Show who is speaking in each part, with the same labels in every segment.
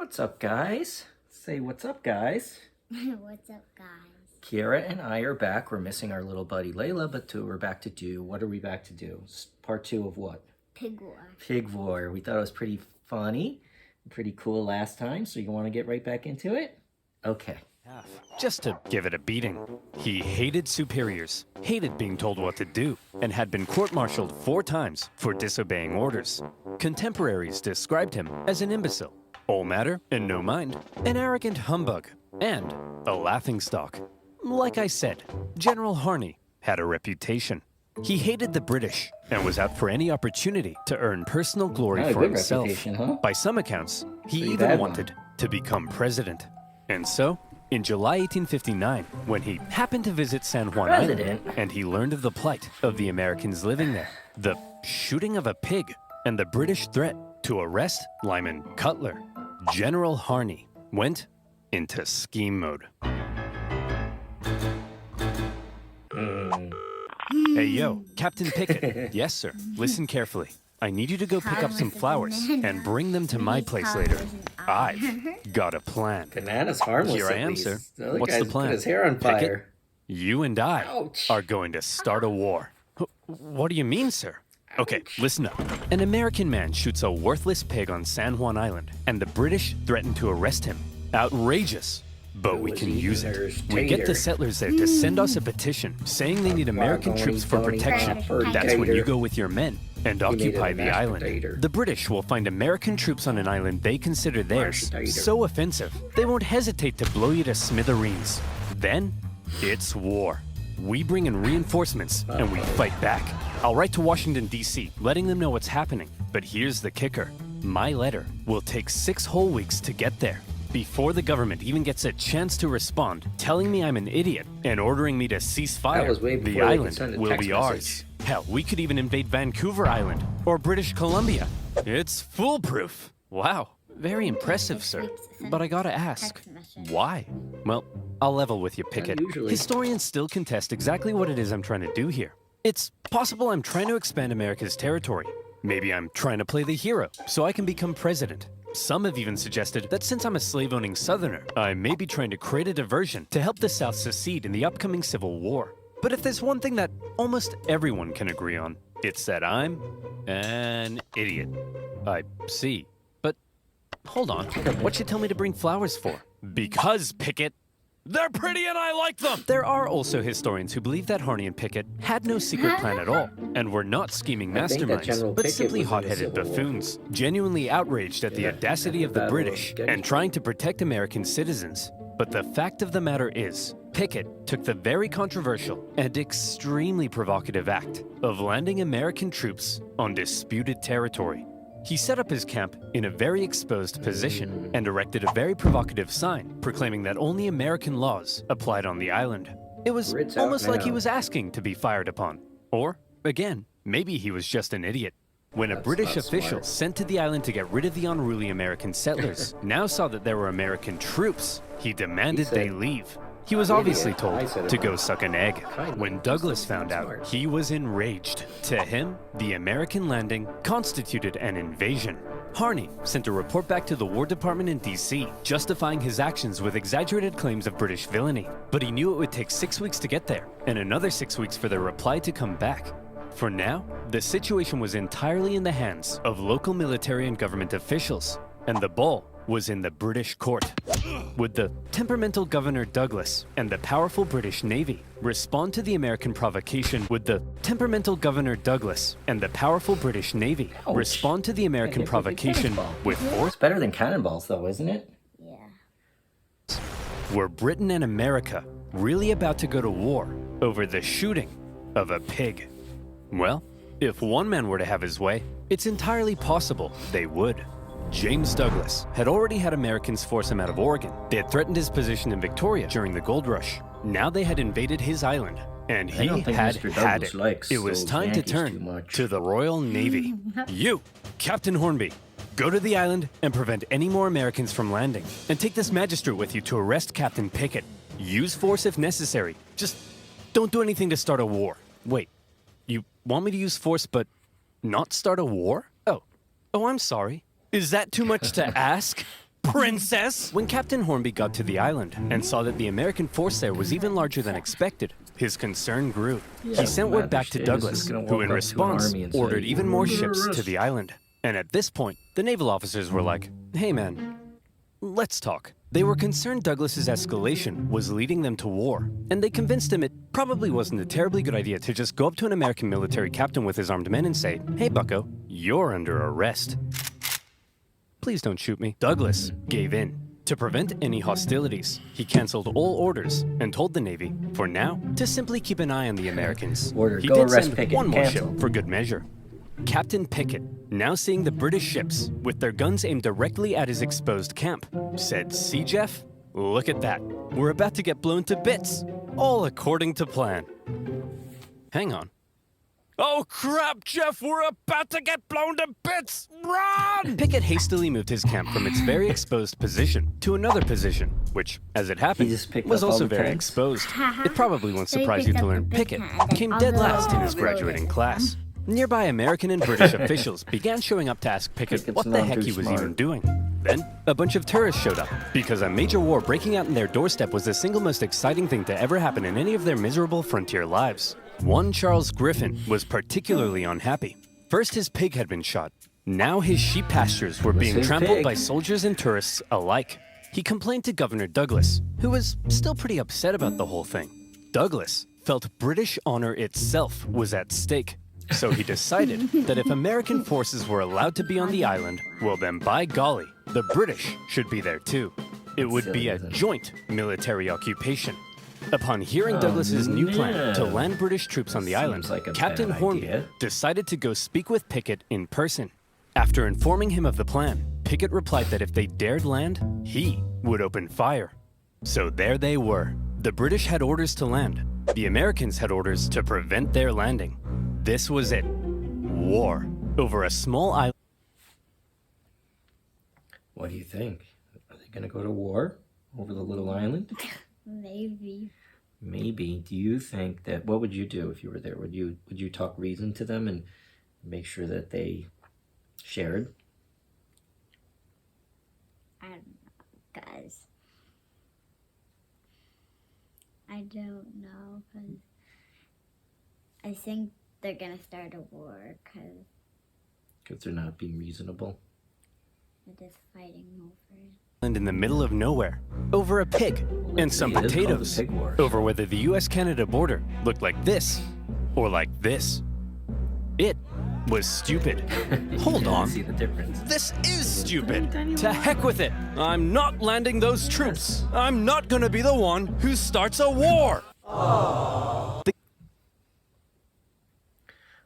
Speaker 1: What's up, guys? Say what's up, guys.
Speaker 2: What's up, guys?
Speaker 1: Kiara and I are back. We're missing our little buddy Layla, but we're back to do. What are we back to do? Part 2 of what?
Speaker 2: Pig War.
Speaker 1: Pig War. We thought it was pretty funny, pretty cool last time, so you want to get right back into it? Okay.
Speaker 3: Just to give it a beating. He hated superiors, hated being told what to do, and had been court-martialed 4 times for disobeying orders. Contemporaries described him as an imbecile, all matter and no mind, an arrogant humbug, and a laughingstock. Like I said, General Harney had a reputation. He hated the British and was out for any opportunity to earn personal glory
Speaker 1: Not a
Speaker 3: for
Speaker 1: good
Speaker 3: himself.
Speaker 1: reputation, huh?
Speaker 3: By some accounts, he
Speaker 1: Pretty
Speaker 3: even
Speaker 1: bad
Speaker 3: wanted to become president. And so, in July 1859, when he happened to visit San Juan Island, and he learned of the plight of the Americans living there, the shooting of a pig, and the British threat to arrest Lyman Cutler, General Harney went into scheme mode. Hey, yo, Captain Pickett. Yes, sir. Listen carefully. I need you to go pick up some flowers and bring them to my place later. I've got a plan.
Speaker 1: Banana's harmless.
Speaker 3: Here I
Speaker 1: at
Speaker 3: am,
Speaker 1: least.
Speaker 3: sir.
Speaker 1: The other
Speaker 3: What's
Speaker 1: guy's
Speaker 3: the plan?
Speaker 1: Put his hair on
Speaker 3: Pickett?
Speaker 1: fire.
Speaker 3: You and I
Speaker 1: Ouch.
Speaker 3: are going to start a war. What do you mean, sir? Okay, listen up. An American man shoots a worthless pig on San Juan Island, and the British threaten to arrest him. Outrageous. But we can use it. We get the settlers there to send us a petition saying they need American troops for protection. That's when you go with your men and occupy the island. The British will find American troops on an island they consider theirs so offensive, they won't hesitate to blow you to smithereens. Then, it's war. We bring in reinforcements and we fight back. I'll write to Washington, D.C., letting them know what's happening. But here's the kicker. My letter will take 6 whole weeks to get there, before the government even gets a chance to respond, telling me I'm an idiot and ordering me to cease fire. The island will be ours. Hell, we could even invade Vancouver Island or British Columbia. It's foolproof. Wow, very impressive, sir. But I gotta ask, why? Well, I'll level with you, Pickett. Historians still contest exactly what it is I'm trying to do here. It's possible I'm trying to expand America's territory. Maybe I'm trying to play the hero so I can become president. Some have even suggested that since I'm a slave-owning Southerner, I may be trying to create a diversion to help the South secede in the upcoming Civil War. But if there's one thing that almost everyone can agree on, it's that I'm an idiot. I see. But hold on, what'd you tell me to bring flowers for? Because, Pickett, they're pretty and I like them! There are also historians who believe that Harney and Pickett had no secret plan at all, and were not scheming masterminds, but simply hot-headed buffoons, genuinely outraged at the audacity of the British, and trying to protect American citizens. But the fact of the matter is, Pickett took the very controversial and extremely provocative act of landing American troops on disputed territory. He set up his camp in a very exposed position and erected a very provocative sign proclaiming that only American laws applied on the island. It was almost like he was asking to be fired upon. Or, again, maybe he was just an idiot. When a British official sent to the island to get rid of the unruly American settlers now saw that there were American troops, he demanded they leave. He was obviously told to go suck an egg. When Douglas found out, he was enraged. To him, the American landing constituted an invasion. Harney sent a report back to the War Department in D.C., justifying his actions with exaggerated claims of British villainy. But he knew it would take 6 weeks to get there, and another 6 weeks for their reply to come back. For now, the situation was entirely in the hands of local military and government officials, and the ball was in the British court. Would the temperamental Governor Douglas and the powerful British Navy respond to the American provocation? Would the temperamental Governor Douglas and the powerful British Navy respond to the American provocation with force?
Speaker 1: It's better than cannonballs, though, isn't it?
Speaker 2: Yeah.
Speaker 3: Were Britain and America really about to go to war over the shooting of a pig? Well, if one man were to have his way, it's entirely possible they would. James Douglas had already had Americans force him out of Oregon. They had threatened his position in Victoria during the gold rush. Now they had invaded his island, and he had it. It was time to turn to the Royal Navy. You, Captain Hornby, go to the island and prevent any more Americans from landing. And take this magistrate with you to arrest Captain Pickett. Use force if necessary. Just don't do anything to start a war. Wait, you want me to use force but not start a war? Oh, I'm sorry. Is that too much to ask? princess! When Captain Hornby got to the island and saw that the American force there was even larger than expected, his concern grew. He sent word back to Douglas, who in response ordered even more ships to the island. And at this point, the naval officers were like, hey man, let's talk. They were concerned Douglas's escalation was leading them to war, and they convinced him it probably wasn't a terribly good idea to just go up to an American military captain with his armed men and say, hey bucko, you're under arrest. Please don't shoot me. Douglas gave in. To prevent any hostilities, he canceled all orders and told the Navy, for now, to simply keep an eye on the Americans.
Speaker 1: Order,
Speaker 3: He
Speaker 1: go
Speaker 3: did
Speaker 1: arrest
Speaker 3: send
Speaker 1: Pickett,
Speaker 3: one more
Speaker 1: cancel.
Speaker 3: ship for good measure. Captain Pickett, now seeing the British ships with their guns aimed directly at his exposed camp, said, see Jeff, look at that. We're about to get blown to bits, all according to plan. Hang on. Oh crap, Jeff, we're about to get blown to bits! Run! Pickett hastily moved his camp from its very exposed position to another position, which, as it happened,
Speaker 1: just picked
Speaker 3: was
Speaker 1: up all
Speaker 3: also
Speaker 1: the
Speaker 3: very
Speaker 1: tags.
Speaker 3: exposed. It probably won't
Speaker 2: So he
Speaker 3: surprise you
Speaker 2: picked
Speaker 3: to
Speaker 2: up
Speaker 3: learn
Speaker 2: the big
Speaker 3: Pickett
Speaker 2: tag and
Speaker 3: came
Speaker 2: all
Speaker 3: dead
Speaker 2: the
Speaker 3: last in his
Speaker 2: little
Speaker 3: graduating
Speaker 2: ones.
Speaker 3: class. Nearby American and British officials began showing up to ask Pickett
Speaker 1: Pickett's
Speaker 3: what the
Speaker 1: not
Speaker 3: heck
Speaker 1: too
Speaker 3: he was
Speaker 1: smart.
Speaker 3: even doing. Then, a bunch of tourists showed up, because a major war breaking out in their doorstep was the single most exciting thing to ever happen in any of their miserable frontier lives. One Charles Griffin was particularly unhappy. First his pig had been shot. Now his sheep pastures were being
Speaker 1: his
Speaker 3: trampled
Speaker 1: pig.
Speaker 3: by soldiers and tourists alike. He complained to Governor Douglas, who was still pretty upset about the whole thing. Douglas felt British honor itself was at stake. So he decided that if American forces were allowed to be on the island, well then by golly, the British should be there too. It would be a joint military occupation. Upon hearing Douglas's new plan to
Speaker 1: no.
Speaker 3: land British troops on the island,
Speaker 1: Seems like a
Speaker 3: Captain
Speaker 1: bad
Speaker 3: Hornby
Speaker 1: idea.
Speaker 3: decided to go speak with Pickett in person. After informing him of the plan, Pickett replied that if they dared land, he would open fire. So there they were. The British had orders to land. The Americans had orders to prevent their landing. This was it. War over a small island.
Speaker 1: What do you think? Are they going to go to war over the little island?
Speaker 2: Maybe.
Speaker 1: Maybe. Do you think that, what would you do if you were there? Would you talk reason to them and make sure that they shared?
Speaker 2: I don't know, guys. I don't know, because I think they're going to start a war, because
Speaker 1: Because they're not being reasonable.
Speaker 2: they're just fighting over it.
Speaker 3: In the middle of nowhere, over a pig and some
Speaker 1: It is called the
Speaker 3: potatoes,
Speaker 1: Pig Wars.
Speaker 3: over whether the US-Canada border looked like this or like this. It was stupid. Hold on.
Speaker 1: See the difference.
Speaker 3: This is stupid. To heck with it. I'm not landing those troops. I'm not gonna be the one who starts a war.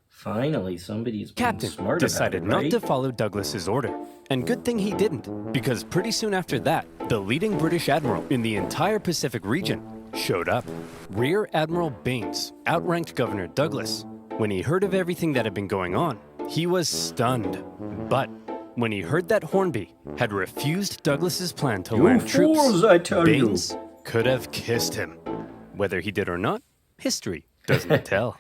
Speaker 1: Finally, somebody's being
Speaker 3: Captain
Speaker 1: smart
Speaker 3: decided
Speaker 1: about it, right?
Speaker 3: not to follow Douglas's order. And good thing he didn't, because pretty soon after that, the leading British admiral in the entire Pacific region showed up. Rear Admiral Baines outranked Governor Douglas. When he heard of everything that had been going on, he was stunned. But when he heard that Hornby had refused Douglas's plan to land troops,
Speaker 1: fools, I tell you.
Speaker 3: Baines could have kissed him. Whether he did or not, history doesn't tell.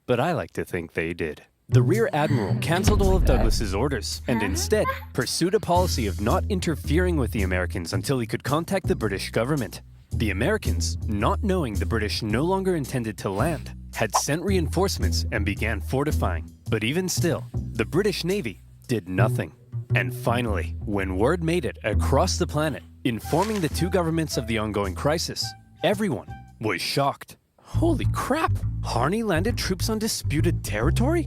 Speaker 3: But I like to think they did. The Rear Admiral canceled all of Douglas's orders and instead pursued a policy of not interfering with the Americans until he could contact the British government. The Americans, not knowing the British no longer intended to land, had sent reinforcements and began fortifying. But even still, the British Navy did nothing. And finally, when word made it across the planet, informing the two governments of the ongoing crisis, everyone was shocked. Holy crap! Harney landed troops on disputed territory?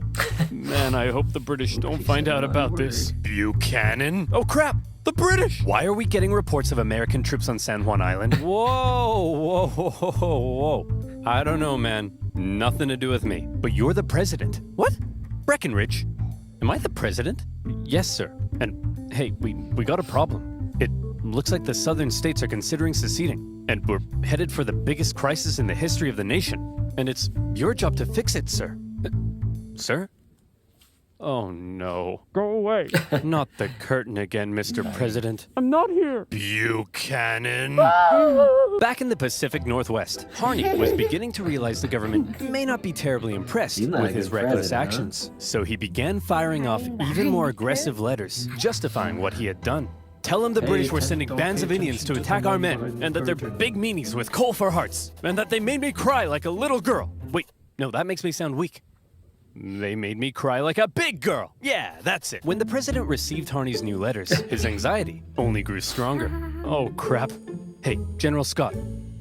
Speaker 3: Man, I hope the British don't find out about this. Buchanan? Oh crap! The British! Why are we getting reports of American troops on San Juan Island? Whoa, whoa, whoa, whoa. I don't know, man. Nothing to do with me. But you're the president. What? Breckenridge? Am I the president? Yes, sir. And hey, we got a problem. It looks like the southern states are considering seceding. And we're headed for the biggest crisis in the history of the nation. And it's your job to fix it, sir. Sir? Oh no.
Speaker 4: Go away.
Speaker 3: Not the curtain again, Mr. President.
Speaker 4: I'm not here.
Speaker 3: Buchanan. Back in the Pacific Northwest, Harney was beginning to realize the government may not be terribly impressed
Speaker 1: He's not
Speaker 3: with
Speaker 1: a
Speaker 3: his
Speaker 1: good
Speaker 3: reckless
Speaker 1: president, huh?
Speaker 3: actions. So he began firing off even more aggressive letters, justifying what he had done. Tell them the
Speaker 1: Hey,
Speaker 3: British were
Speaker 1: don't
Speaker 3: sending
Speaker 1: pay
Speaker 3: bands of Indians to
Speaker 1: attention to
Speaker 3: attack
Speaker 1: the
Speaker 3: our
Speaker 1: men
Speaker 3: men,
Speaker 1: by the
Speaker 3: and that they're
Speaker 1: virgin.
Speaker 3: big meanies with coal for hearts, and that they made me cry like a little girl. Wait, no, that makes me sound weak. They made me cry like a big girl. Yeah, that's it. When the president received Harney's new letters, his anxiety only grew stronger. Oh, crap. Hey, General Scott,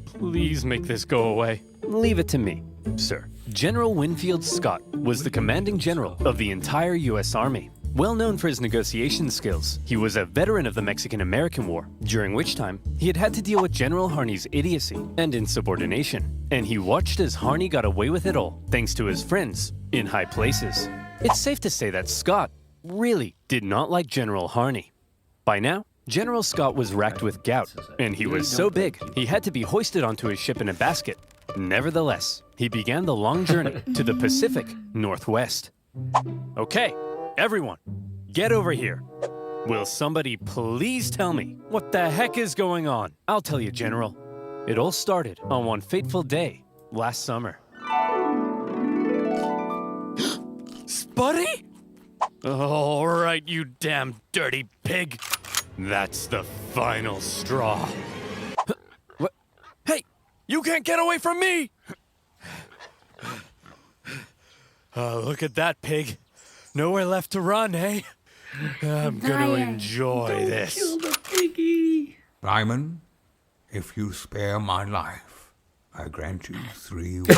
Speaker 3: please make this go away. Leave it to me, sir. General Winfield Scott was the commanding general of the entire U.S. Army. Well known for his negotiation skills, he was a veteran of the Mexican-American War, during which time he had to deal with General Harney's idiocy and insubordination. And he watched as Harney got away with it all, thanks to his friends in high places. It's safe to say that Scott really did not like General Harney. By now, General Scott was racked with gout, and he was so big he had to be hoisted onto his ship in a basket. Nevertheless, he began the long journey to the Pacific Northwest. Okay, everyone, get over here. Will somebody please tell me what the heck is going on? I'll tell you, General. It all started on one fateful day last summer. Spuddy? All right, you damn dirty pig. That's the final straw. What? Hey, you can't get away from me! Look at that pig. Nowhere left to run, eh? I'm gonna enjoy this.
Speaker 1: Kill the piggy.
Speaker 4: Simon, if you spare my life, I grant you 3 wishes.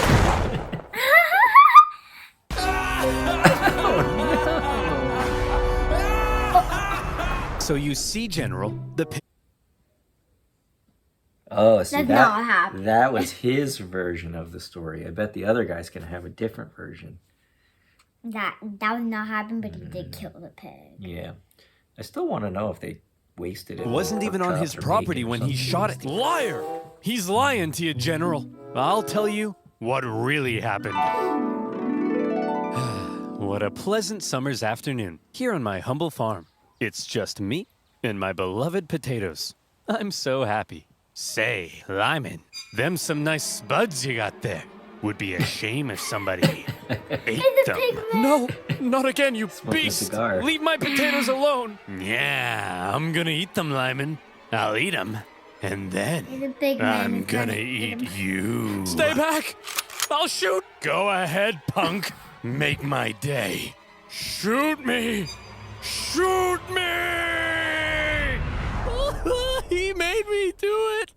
Speaker 3: So you see, General, the pig.
Speaker 1: Oh, see
Speaker 2: That's
Speaker 1: that
Speaker 2: not what happened.
Speaker 1: that was his version of the story. I bet the other guy's gonna have a different version.
Speaker 2: That would not happen, but he did kill the pig.
Speaker 1: Yeah, I still want to know if they wasted it.
Speaker 3: Wasn't
Speaker 1: or
Speaker 3: even on
Speaker 1: chopped
Speaker 3: his
Speaker 1: or
Speaker 3: property
Speaker 1: bacon or
Speaker 3: when he
Speaker 1: something.
Speaker 3: shot it. Liar! He's lying to you, General. I'll tell you what really happened. What a pleasant summer's afternoon here on my humble farm. It's just me and my beloved potatoes. I'm so happy. Say, Lyman, them some nice spuds you got there. Would be a shame if somebody ate
Speaker 2: the
Speaker 3: them.
Speaker 2: pig man.
Speaker 3: No, not again, you
Speaker 1: Smoking a
Speaker 3: beast!
Speaker 1: cigar.
Speaker 3: Leave my potatoes alone. Yeah, I'm gonna eat them, Lyman. I'll eat them, and then
Speaker 2: The pig man
Speaker 3: I'm
Speaker 2: is
Speaker 3: gonna
Speaker 2: gonna eat
Speaker 3: eat
Speaker 2: him.
Speaker 3: you. Stay back! I'll shoot. Go ahead, punk. Make my day. Shoot me! Shoot me! He made me do it.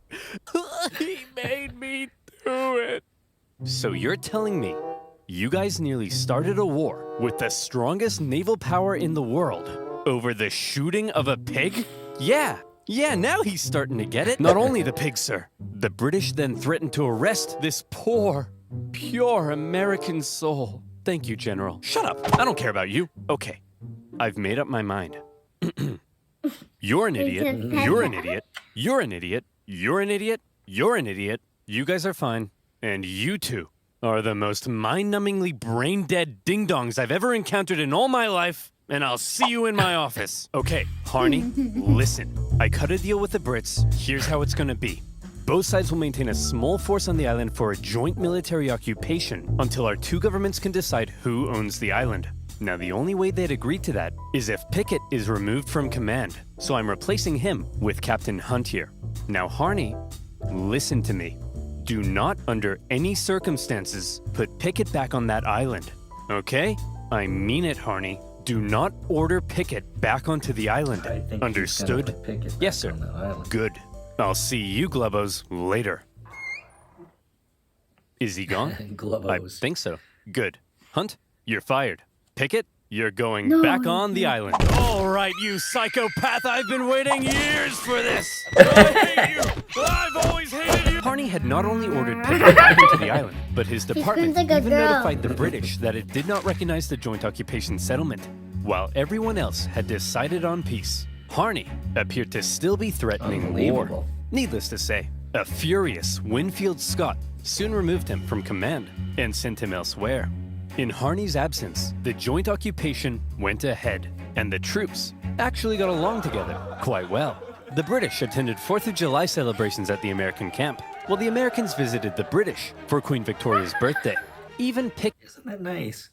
Speaker 3: He made me do it. So you're telling me you guys nearly started a war with the strongest naval power in the world over the shooting of a pig? Yeah, now he's starting to get it. Not only the pig, sir. The British then threatened to arrest this poor, pure American soul. Thank you, General. Shut up. I don't care about you. Okay, I've made up my mind. You're an idiot. You're an idiot. You're an idiot. You're an idiot. You're an idiot. You guys are fine. And you two are the most mind-numbingly brain-dead ding-dongs I've ever encountered in all my life, and I'll see you in my office. Okay, Harney, listen. I cut a deal with the Brits. Here's how it's gonna be. Both sides will maintain a small force on the island for a joint military occupation until our two governments can decide who owns the island. Now, the only way they'd agree to that is if Pickett is removed from command, so I'm replacing him with Captain Hunt here. Now, Harney, listen to me. Do not, under any circumstances, put Pickett back on that island, okay? I mean it, Harney. Do not order Pickett back onto the island.
Speaker 1: I think
Speaker 3: Understood?
Speaker 1: He's gonna pick it
Speaker 3: Yes,
Speaker 1: back
Speaker 3: sir.
Speaker 1: on that island.
Speaker 3: Good. I'll see you, Glubos, later. Is he gone? I
Speaker 1: Glubos.
Speaker 3: think so. Good. Hunt, you're fired. Pickett, you're going
Speaker 2: No,
Speaker 3: back
Speaker 2: he's
Speaker 3: on the
Speaker 2: not.
Speaker 3: island. All right, you psychopath. I've been waiting years for this. I hate you. I've always hated you. Harney had not only ordered Pickett back into the island, but his department
Speaker 2: screams like a
Speaker 3: even
Speaker 2: girl.
Speaker 3: notified the British that it did not recognize the joint occupation settlement, while everyone else had decided on peace. Harney appeared to still be threatening war.
Speaker 1: Unbelievable.
Speaker 3: Needless to say, a furious Winfield Scott soon removed him from command and sent him elsewhere. In Harney's absence, the joint occupation went ahead, and the troops actually got along together quite well. The British attended 4th of July celebrations at the American camp, while the Americans visited the British for Queen Victoria's birthday. Even picked
Speaker 1: Isn't that nice?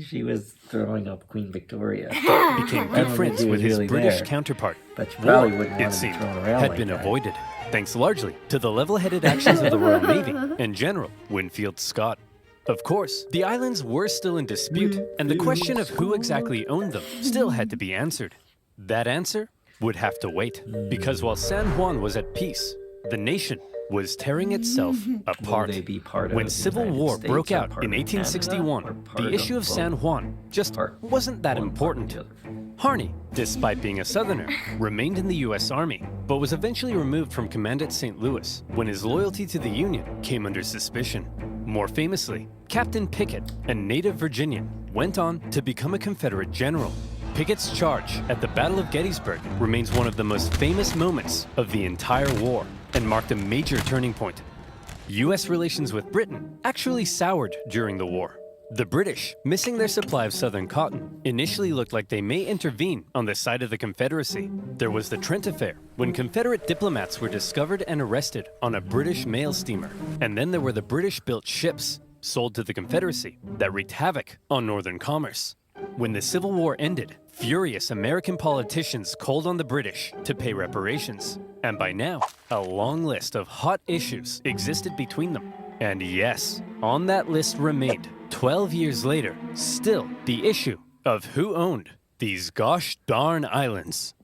Speaker 1: She was throwing up Queen Victoria.
Speaker 3: Became good friends
Speaker 1: he
Speaker 3: with
Speaker 1: was
Speaker 3: his
Speaker 1: really
Speaker 3: British
Speaker 1: there.
Speaker 3: counterpart.
Speaker 1: But you
Speaker 3: War,
Speaker 1: probably wouldn't want
Speaker 3: it
Speaker 1: to be
Speaker 3: seemed,
Speaker 1: thrown around
Speaker 3: had
Speaker 1: like
Speaker 3: been
Speaker 1: that.
Speaker 3: avoided, thanks largely to the level-headed actions of the Royal Navy and General Winfield Scott. Of course, the islands were still in dispute, and the question of who exactly owned them still had to be answered. That answer would have to wait, because while San Juan was at peace, the nation was tearing itself apart.
Speaker 1: Will they be part of
Speaker 3: When
Speaker 1: the
Speaker 3: Civil
Speaker 1: United
Speaker 3: War
Speaker 1: States
Speaker 3: broke
Speaker 1: or
Speaker 3: out
Speaker 1: part
Speaker 3: in
Speaker 1: of Canada, or
Speaker 3: 1861,
Speaker 1: part
Speaker 3: the issue of San
Speaker 1: both?
Speaker 3: Juan just
Speaker 1: Part
Speaker 3: wasn't that
Speaker 1: one, part
Speaker 3: important.
Speaker 1: the other.
Speaker 3: Harney, despite being a Southerner, remained in the U.S. Army, but was eventually removed from command at St. Louis when his loyalty to the Union came under suspicion. More famously, Captain Pickett, a native Virginian, went on to become a Confederate general. Pickett's charge at the Battle of Gettysburg remains one of the most famous moments of the entire war and marked a major turning point. U.S. relations with Britain actually soured during the war. The British, missing their supply of southern cotton, initially looked like they may intervene on the side of the Confederacy. There was the Trent Affair, when Confederate diplomats were discovered and arrested on a British mail steamer. And then there were the British-built ships, sold to the Confederacy, that wreaked havoc on northern commerce. When the Civil War ended, furious American politicians called on the British to pay reparations. And by now, a long list of hot issues existed between them. And yes, on that list remained, 12 years later, still the issue of who owned these gosh darn islands.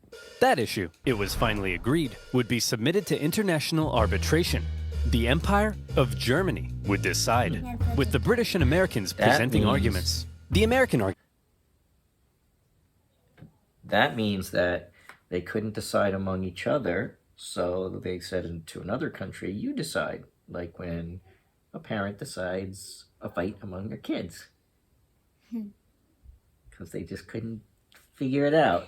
Speaker 3: That issue, it was finally agreed, would be submitted to international arbitration. The Empire of Germany would decide, with the British and Americans
Speaker 1: That
Speaker 3: presenting
Speaker 1: means-
Speaker 3: arguments. The American argument.
Speaker 1: That means that they couldn't decide among each other, so they said to another country, you decide. Like when a parent decides a fight among their kids. Because they just couldn't figure it out.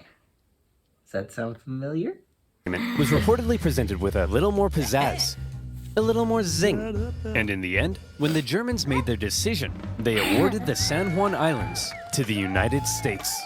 Speaker 1: Does that sound familiar?
Speaker 3: Was reportedly presented with a little more pizzazz, a little more zing. And in the end, when the Germans made their decision, they awarded the San Juan Islands to the United States.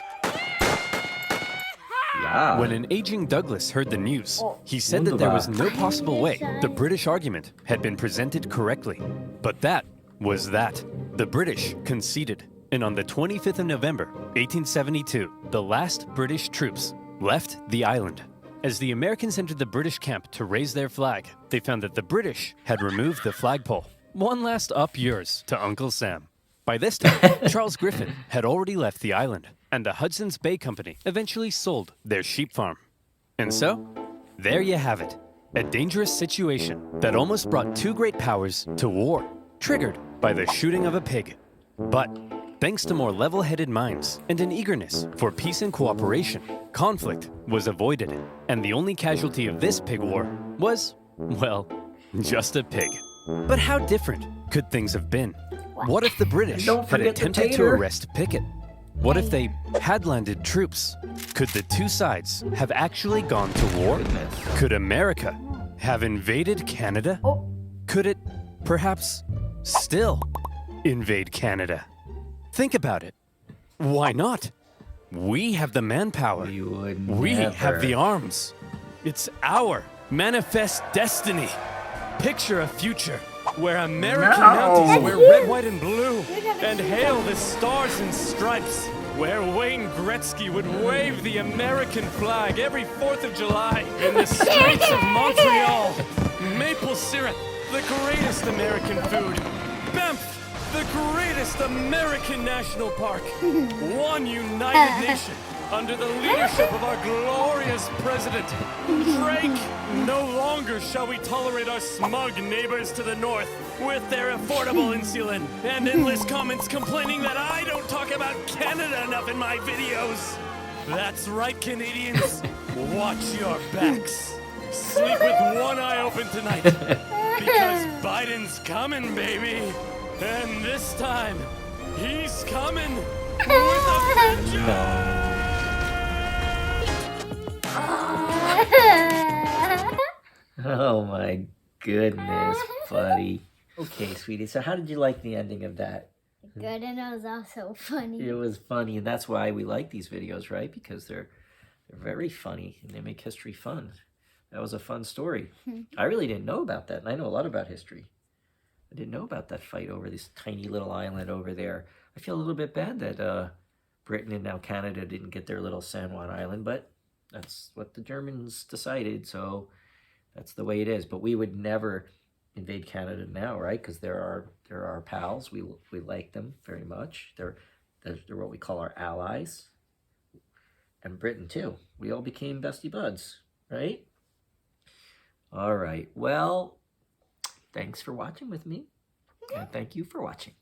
Speaker 1: Yeah.
Speaker 3: When an aging Douglas heard the news, he said that there was no possible way the British argument had been presented correctly. But that was that. The British conceded, and on the 25th of November, 1872, the last British troops left the island. As the Americans entered the British camp to raise their flag, they found that the British had removed the flagpole. One last up yours to Uncle Sam. By this time, Charles Griffin had already left the island, and the Hudson's Bay Company eventually sold their sheep farm. And so, there you have it. A dangerous situation that almost brought two great powers to war, triggered by the shooting of a pig. But thanks to more level-headed minds and an eagerness for peace and cooperation, conflict was avoided. And the only casualty of this pig war was, well, just a pig. But how different could things have been? What if the British
Speaker 1: Don't
Speaker 3: had
Speaker 1: forget the
Speaker 3: attempted to
Speaker 1: tater.
Speaker 3: arrest Pickett? What if they had landed troops? Could the two sides have actually gone to war?
Speaker 1: Goodness.
Speaker 3: Could America have invaded Canada? Could it, perhaps, still invade Canada? Think about it. Why not? We have the manpower.
Speaker 1: We would
Speaker 3: We
Speaker 1: never.
Speaker 3: have the arms. It's our manifest destiny. Picture a future where American mounties wear red, white, and blue and hail the stars and stripes. Where Wayne Gretzky would wave the American flag every 4th of July in the streets of Montreal. Maple syrup, the greatest American food. Banff, the greatest American national park. One united nation under the leadership of our glorious president, Drake. No longer shall we tolerate our smug neighbors to the north with their affordable insulin and endless comments complaining that I don't talk about Canada enough in my videos. That's right, Canadians. Watch your backs. Sleep with one eye open tonight because Biden's coming, baby. And this time, he's coming with a vengeance.
Speaker 1: Oh my goodness, buddy. Okay, sweetie. So how did you like the ending of that?
Speaker 2: Good, and it was also funny.
Speaker 1: It was funny, and that's why we like these videos, right? Because they're very funny and they make history fun. That was a fun story. I really didn't know about that, and I know a lot about history. I didn't know about that fight over this tiny little island over there. I feel a little bit bad that Britain and now Canada didn't get their little San Juan Island, but that's what the Germans decided, so that's the way it is. But we would never invade Canada now, right? Because they're our pals. We like them very much. They're what we call our allies. And Britain too. We all became bestie buds, right? All right. Well, thanks for watching with me, and thank you for watching.